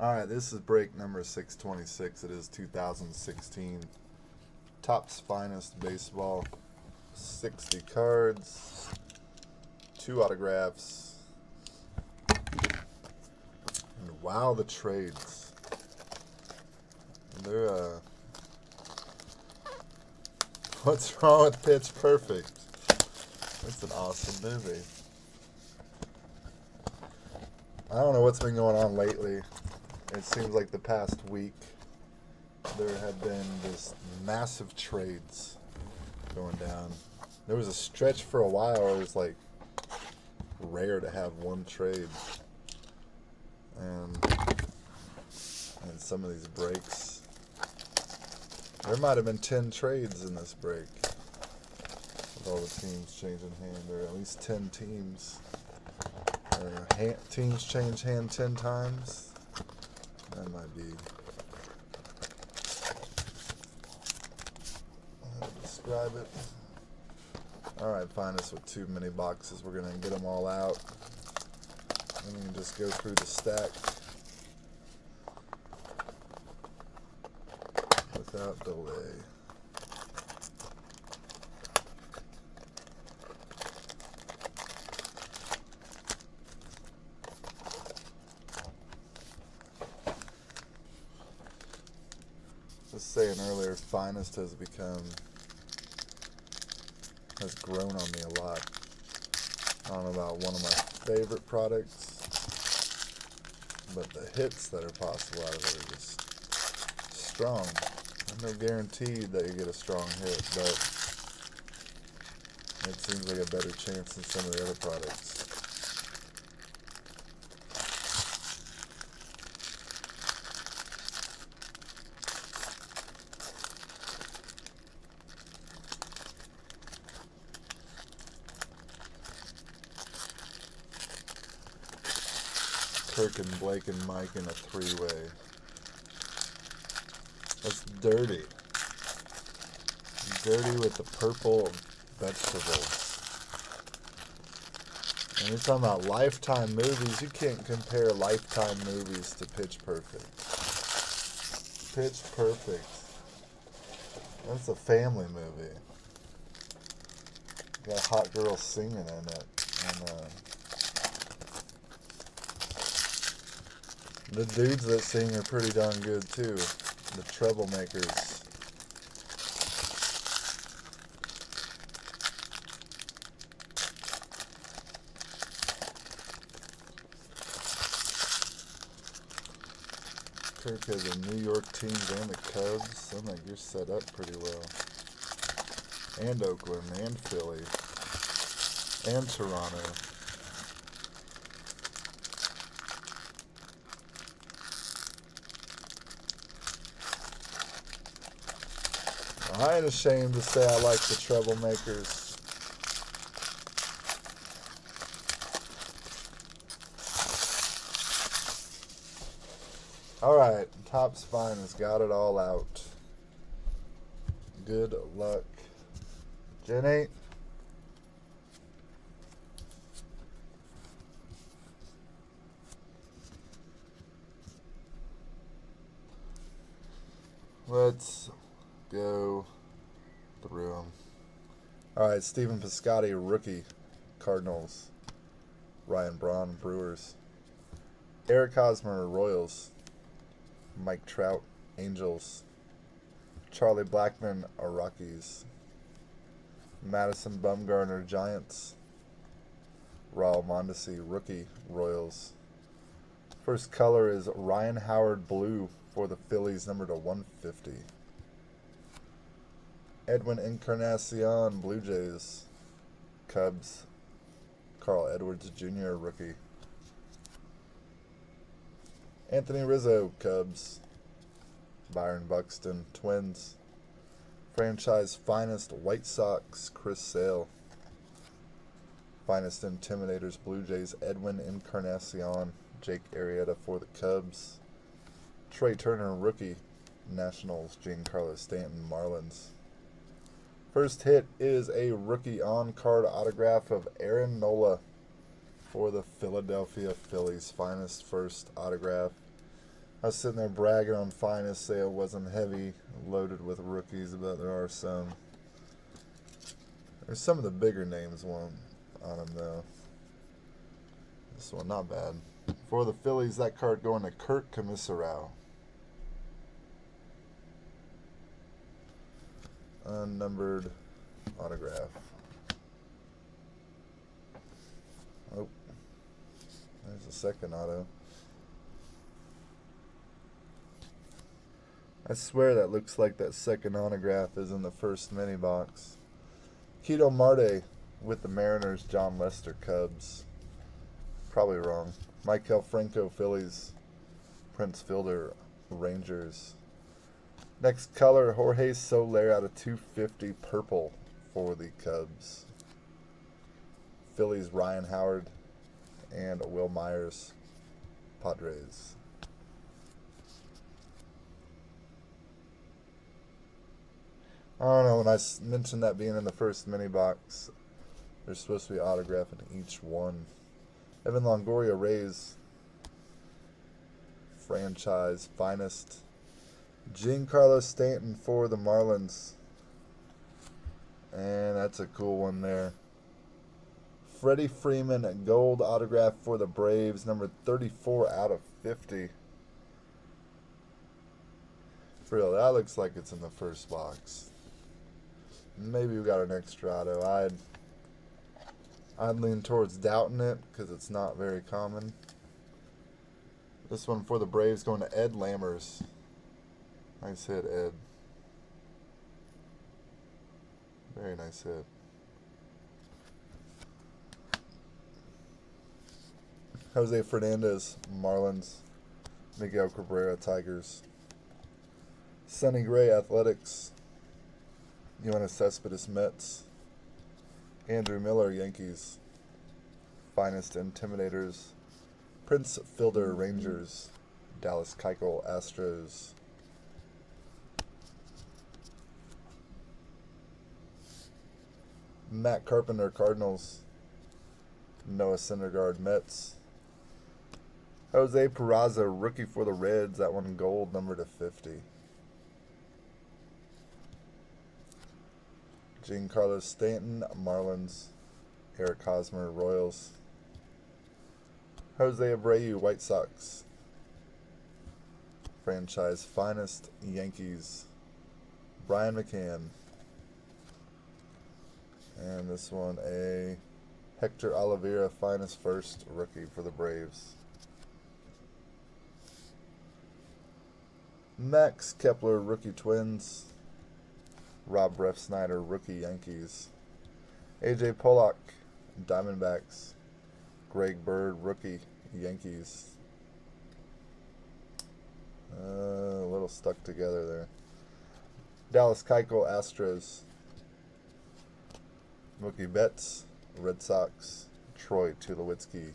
All right, this is break number 626. It is 2016. Topps Finest Baseball. 60 cards, 2 autographs, and wow, the trades. They're, what's wrong with Pitch Perfect? It's an awesome movie. I don't know what's been going on lately. It seems like the past week there have been just massive trades going down. There was a stretch for a while where it was like rare to have one trade, and some of these breaks, there might have been 10 trades in this break with all the teams changing hand, or at least 10 teams. Teams change hand 10 times. That might be. How to describe it. Alright, find us with too many boxes. We're going to get them all out. And we can just go through the stack without delay. Just saying earlier, Finest has grown on me a lot. I don't know about one of my favorite products, but the hits that are possible out of it are just strong. There's no guarantee that you get a strong hit, but it seems like a better chance than some of the other products. Kirk and Blake and Mike in a three-way. That's dirty. Dirty with the purple vegetables. And you're talking about Lifetime movies. You can't compare Lifetime movies to Pitch Perfect. Pitch Perfect. That's a family movie. Got a hot girl singing in it. And the dudes that sing are pretty darn good too. The Troublemakers. Kirk has the New York teams and the Cubs. Sound like you're set up pretty well. And Oakland, and Philly, and Toronto. I ain't ashamed to say I like the Troublemakers. Alright, Topps Finest got it all out. Good luck. Jenny? Let's go through them. Alright, Stephen Piscotty, rookie, Cardinals. Ryan Braun, Brewers. Eric Hosmer, Royals. Mike Trout, Angels. Charlie Blackmon, Rockies. Madison Bumgarner, Giants. Raul Mondesi, rookie, Royals. First color is Ryan Howard Blue for the Phillies, number to 150. Edwin Encarnacion, Blue Jays. Cubs. Carl Edwards Jr., rookie. Anthony Rizzo, Cubs. Byron Buxton, Twins. Franchise Finest, White Sox, Chris Sale. Finest Intimidators, Blue Jays, Edwin Encarnacion, Jake Arrieta for the Cubs. Trey Turner, rookie, Nationals, Giancarlo Stanton, Marlins. First hit is a rookie on-card autograph of Aaron Nola for the Philadelphia Phillies. Finest first autograph. I was sitting there bragging on Finest, say it wasn't heavy loaded with rookies, but there are some. There's some of the bigger names on them though. This one not bad. For the Phillies, that card going to Kurt Commissarau. Unnumbered autograph. Oh, there's a second auto. I swear that looks like that second autograph is in the first mini box. Keto Marte with the Mariners, John Lester Cubs. Probably wrong. Maikel Franco Phillies, Prince Fielder Rangers. Next color, Jorge Soler out of 250 purple for the Cubs. Phillies, Ryan Howard and Will Myers, Padres. I don't know, when I mentioned that being in the first mini box, there's supposed to be autograph in each one. Evan Longoria, Rays, franchise finest. Giancarlo Stanton for the Marlins. And that's a cool one there. Freddie Freeman, gold autograph for the Braves, number 34 out of 50. For real, that looks like it's in the first box. Maybe we got an extra auto. I'd lean towards doubting it because it's not very common. This one for the Braves going to Ed Lammers. Nice hit, Ed. Very nice hit. Jose Fernandez, Marlins. Miguel Cabrera, Tigers. Sonny Gray, Athletics. Yoenis Cespedes, Mets. Andrew Miller, Yankees. Finest Intimidators. Prince Fielder, Rangers. Dallas Keuchel, Astros. Matt Carpenter, Cardinals. Noah Syndergaard, Mets. Jose Peraza, rookie for the Reds. That one gold, number to 50. Giancarlo Stanton, Marlins. Eric Hosmer, Royals. Jose Abreu, White Sox. Franchise finest, Yankees. Brian McCann. And this one, a Hector Oliveira, finest first rookie for the Braves. Max Kepler, rookie Twins. Rob Refsnyder, rookie Yankees. AJ Pollock, Diamondbacks. Greg Bird, rookie Yankees. A little stuck together there. Dallas Keuchel, Astros. Mookie Betts, Red Sox. Troy Tulowitzki,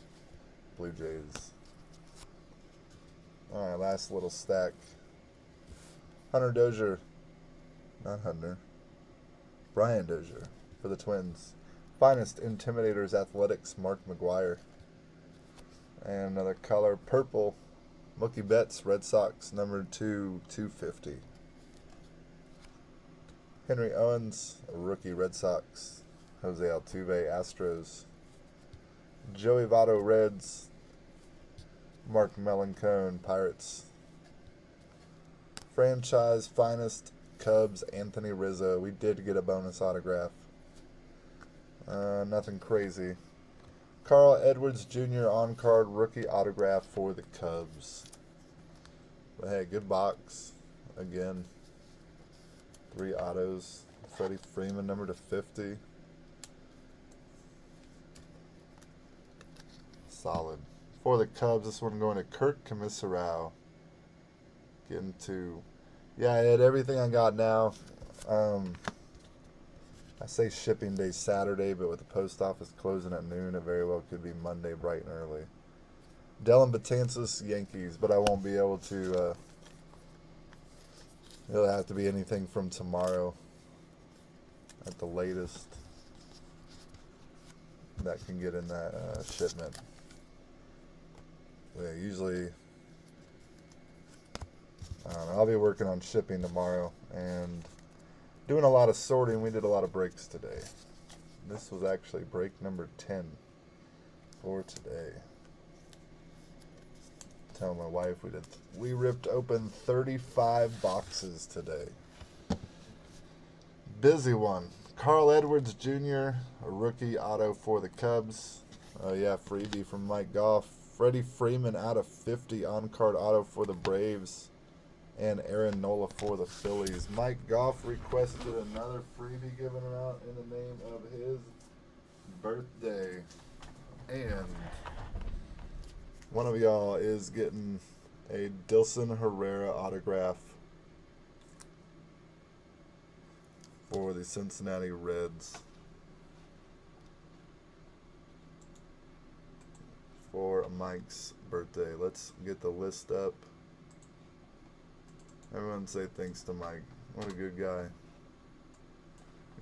Blue Jays. Alright, last little stack. Hunter Dozier. Not Hunter. Brian Dozier for the Twins. Finest Intimidators, Athletics, Mark McGwire. And another color, purple. Mookie Betts, Red Sox, number 2/250. Henry Owens, rookie, Red Sox. Jose Altuve, Astros. Joey Votto, Reds. Mark Melancone, Pirates. Franchise finest, Cubs, Anthony Rizzo. We did get a bonus autograph. Nothing crazy. Carl Edwards Jr. on-card rookie autograph for the Cubs. But hey, good box. Again, 3 autos. Freddie Freeman, number to 50. Solid. For the Cubs, this one going to Kurt Commissarau. Getting to... Yeah, I had everything I got now. I say shipping day Saturday, but with the post office closing at noon, it very well could be Monday bright and early. Dellin Betances, Yankees, but I won't be able to... it'll have to be anything from tomorrow at the latest that can get in that shipment. Yeah, usually I don't know, I'll be working on shipping tomorrow and doing a lot of sorting. We did a lot of breaks today. This was actually break number 10 for today. Telling my wife we ripped open 35 boxes today. Busy one. Carl Edwards Jr., a rookie auto for the Cubs. Oh yeah, freebie from Mike Goff. Freddie Freeman out of 50 on-card auto for the Braves. And Aaron Nola for the Phillies. Mike Goff requested another freebie given out in the name of his birthday. And one of y'all is getting a Dilson Herrera autograph for the Cincinnati Reds for Mike's birthday. Let's get the list up. Everyone say thanks to Mike. What a good guy.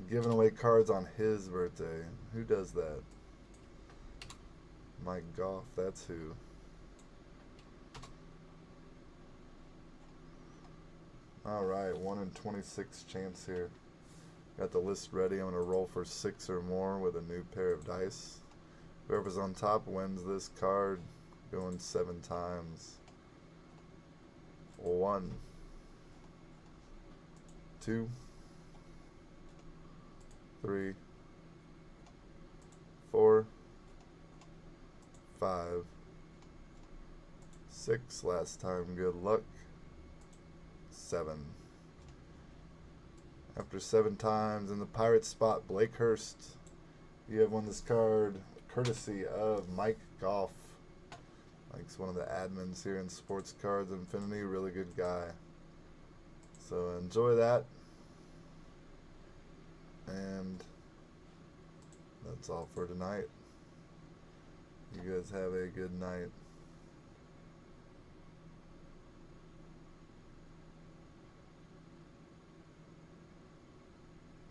Giving away cards on his birthday. Who does that? Mike Goff, that's who. Alright, 1 in 26 chance here. Got the list ready. I'm going to roll for 6 or more with a new pair of dice. Whoever's on top wins this card. Going 7 times. 1, 2, 3, 4, 5, 6. Last time, good luck. 7. After 7 times in the pirate spot, Blake Hurst. You have won this card courtesy of Mike Goff. Mike's one of the admins here in Sports Cards Infinity. Really good guy. So enjoy that. And that's all for tonight. You guys have a good night.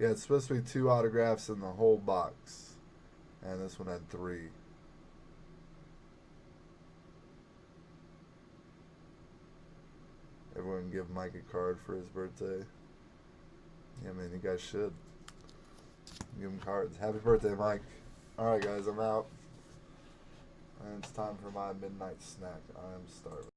Yeah, it's supposed to be 2 autographs in the whole box. And this one had 3. Everyone give Mike a card for his birthday. Yeah, man, you guys should. Give him cards. Happy birthday, Mike. Alright, guys, I'm out. And it's time for my midnight snack. I'm starving.